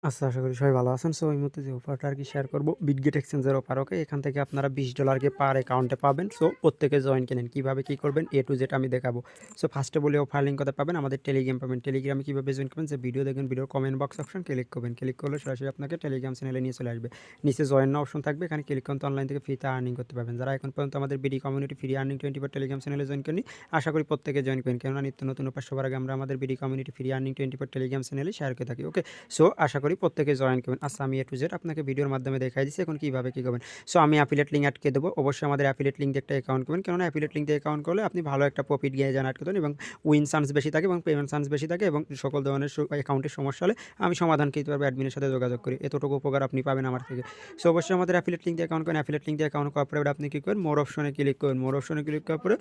আচ্ছা, আশা করি সবাই ভালো আছেন। সো এই মুহূর্তে যে অফারটা আরকি শেয়ার করব, বিটগেট এক্সচেঞ্জের অফার, ওকে? এখান থেকে আপনারা $20 কে পার অ্যাকাউন্টে পাবেন। সো প্রত্যেকে জয়েন কিনেন। কিভাবে কি করবেন A to Z আমি দেখাবো। সো ফার্স্টে বলি অফার লিঙ্ক কোথায় পাবেন? আমাদের টেলিগ্রাম পাবেন। টেলিগ্রামে কিভাবে জয়েন করবেন? যে ভিডিও দেখবেন, ভিডিওর কমেন্ট বক্স অপশন ক্লিক করবেন। ক্লিক করলে সরাসরি আপনাকে টেলিগ্রাম চ্যানেলে নিয়ে চলে আসবে। নিচে জয়েন নাও অপশন থাকবে। এখানে ক্লিক করুন, তো অনলাইন থেকে ফ্রিতে আর্নিং করতে পারবেন। যারা এখন পর্যন্ত আমাদের BD community free earning 24 Telegram চ্যানেলে জয়েন করেনি, আশা করি প্রত্যেকে জয়েন করেন। কেননা নিত্য নতুন অফার সবার আগে আমরা আমাদের BD community free earning 24 Telegram চ্যানেলে শেয়ার করে থাকি, ওকে? সো আশা করি প্রত্যেকে জয়েন করবেন। আচ্ছা, আমি A to Z আপনাকে ভিডিওর মাধ্যমে দেখাই দিচ্ছি এখন কীভাবে কী করবেন। সো আমি অ্যাফিলিয়েট লিঙ্ক আটকে দেবো। অবশ্যই আমাদের অ্যাফিলিয়েট লিঙ্ক দিয়ে একটা অ্যাকাউন্ট করবেন। কেননা অ্যাফিলিয়েট লিঙ্ক দিয়ে অ্যাকাউন্ট করলে আপনি ভালো একটা প্রফিট গিয়ে যান আটকে দেন, এবং উইন চান্স বেশি থাকে এবং পেমেন্ট চান্স বেশি থাকে, এবং সকল ধরনের অ্যাকাউন্টের সমস্যা হলে আমি সমাধান করতে পারবো, অ্যাডমিনের সাথে যোগাযোগ করি। এতটুকু উপকার আপনি পাবেন আমার থেকে। সো অবশ্যই আমাদের অ্যাফিলিয়েট লিঙ্ক দিয়ে অ্যাকাউন্ট করেন। অ্যাফিলিয়েট লিঙ্ক দিয়ে অ্যাকাউন্ট করার পরে আপনি কী করেন? মোর অপশনে ক্লিক করুন। মোর অপশনে ক্লিক করার পরে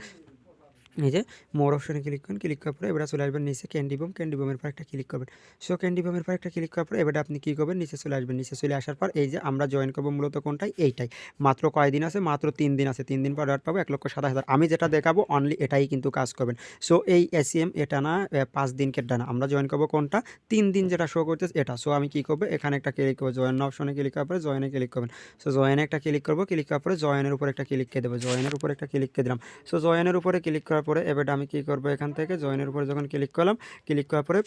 এই যে মোর অপশনে ক্লিক করুন। ক্লিক করার পরে এবারে চলে আসবেন নিচে ক্যান্ডি বম। ক্যান্ডি বমের পর একটা ক্লিক করবেন। সো ক্যান্ডি বমের পর একটা ক্লিক করার পরে এবারে আপনি কী করবেন? নিচে চলে আসবেন। নিচে চলে আসার পর এই যে আমরা জয়েন করবো মূলত কোনটায়? এইটাই। মাত্র কয়দিন আছে? মাত্র 3 দিন আছে। 3 দিন পর অ্যাড পাবো 1,27,000। আমি যেটা দেখাবো অনলি এটাই কিন্তু কাজ করবেন। সো এই এসিএম এটা না, 5 দিনকেরটা না। আমরা জয়েন করবো কোনটা? 3 দিন যেটা শো করতেছে এটা। সো আমি কী করবো? এখানে একটা ক্লিক করবো। জয়েন অপশনে ক্লিক করার পরে জয়েনে ক্লিক করবেন। সো জয়েনে একটা ক্লিক করবো। ক্লিক করার পরে জয়েনের উপর একটা ক্লিক করে দেবো। জয়েনের উপর একটা ক্লিক করে দিলাম। সো জয়েনের উপরে ক্লিক করার পরে এবারে আমি কী করবো? এখান থেকে জয়েনের উপরে যখন ক্লিক করলাম, ক্লিক করার পরে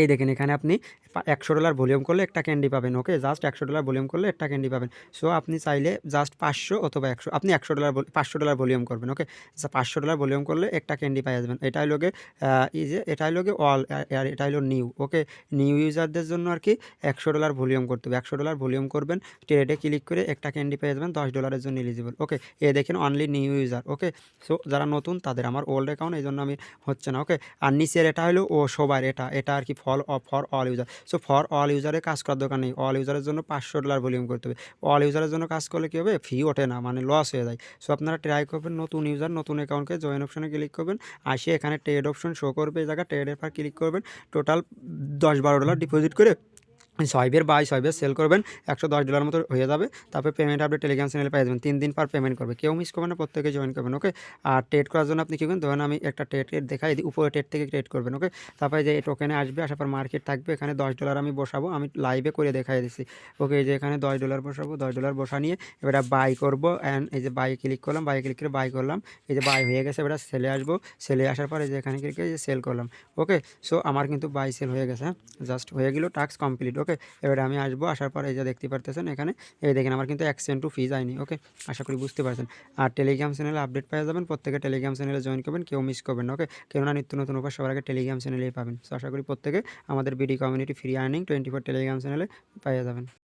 এই দেখেন এখানে আপনি $100 ভলিউম করলে একটা ক্যান্ডি পাবেন, ওকে? জাস্ট $100 ভলিউম করলে একটা ক্যান্ডি পাবেন। সো আপনি চাইলে জাস্ট 500 অথবা 100, আপনি $100 $500 ভলিউম করবেন, ওকে? আচ্ছা, $500 ভলিউম করলে একটা ক্যান্ডি পেয়ে যাবেন। এটা হলো গিয়ে এই যে এটা হলো গিয়ে অল, আর এটা হলো নিউ, ওকে? নিউ ইউজারদের জন্য আর কি $100 ভলিউম করতে হবে। $100 ভলিউম করবেন, ট্রেডে ক্লিক করে একটা ক্যান্ডি পেয়ে যাবেন $10 জন্য এলিজিবল, ওকে? এ দেখেন অনলি নিউ ইউজার, ওকে? সো যারা নতুন তাদের, আমার ওল্ড অ্যাকাউন্ট এই জন্য আমি হচ্ছে না, ওকে? আর নিচের এটা হলো ও সবার, এটা আর কি for all user. So for all ইউজারে কাজ করার দরকার নেই। অল ইউজারের জন্য $500 ভলিউম করতে হবে। অল ইউজারের জন্য কাজ করলে কী হবে? ফি ওঠে না, মানে লস হয়ে যায়। সো আপনারা ট্রাই করবেন, নতুন ইউজার নতুন অ্যাকাউন্টকে জয়েন অপশনে ক্লিক করবেন। আসে এখানে ট্রেড অপশন শো করবে, এই জায়গায় ট্রেডের পর ক্লিক করবেন। টোটাল $10-12 ডিপোজিট করে 6 বাই 6 সেল করবেন, $110 মতো হয়ে যাবে। তারপরে পেমেন্ট আপনি টেলিগ্রাম চ্যানেলে পেয়ে যাবেন। 3 দিন পর পেমেন্ট করবে। কেউ মিস করবেন না, প্রত্যেকে জয়েন করবেন, ওকে? আর ট্রেড করার জন্য আপনি কী করবেন? ধরুন আমি একটা ট্রেড দেখাই দিই, উপরে ট্রেড থেকে ট্রেড করবেন, ওকে? তারপরে যে টোকেনে আসবে, আসার পর মার্কেট থাকবে, এখানে $10 আমি বসাবো। আমি লাইভে করে দেখাই দিচ্ছি, ওকে? এই যে এখানে $10 বসাবো, $10 বসা নিয়ে এবারে বাই করবো, অ্যান্ড এই যে বাই ক্লিক করলাম, বাই ক্লিক করে বাই করলাম। এই যে বাই হয়ে গেছে, এবারে সেলে আসবো। সেলে আসার পর এই যে এখানে ক্লিক করে যে সেল করলাম, ওকে? সো আমার কিন্তু বাই সেল হয়ে গেছে, হ্যাঁ? জাস্ট হয়ে গেল, টাস্ক কমপ্লিট, ওকে? এবারে আমি আসবো, আসার পর এই যে দেখতে পারতেছেন এখানে, এই দেখেন আমার কিন্তু 1 সেন্টও ফি যায়নি, ওকে? আশা করি বুঝতে পারছেন। আর টেলিগ্রাম চ্যানেলে আপডেট পেয়ে যাবেন, প্রত্যেকে টেলিগ্রাম চ্যানেলে জয়েন করবেন, কেউ মিস করবেন না, ওকে? কেননা নিত্য নতুন অফার সবার আগে টেলিগ্রাম চ্যানেলেই পাবেন। সো আশা করি প্রত্যেকে আমাদের BD community free earning 24 Telegram চ্যানেলে পেয়ে যাবেন।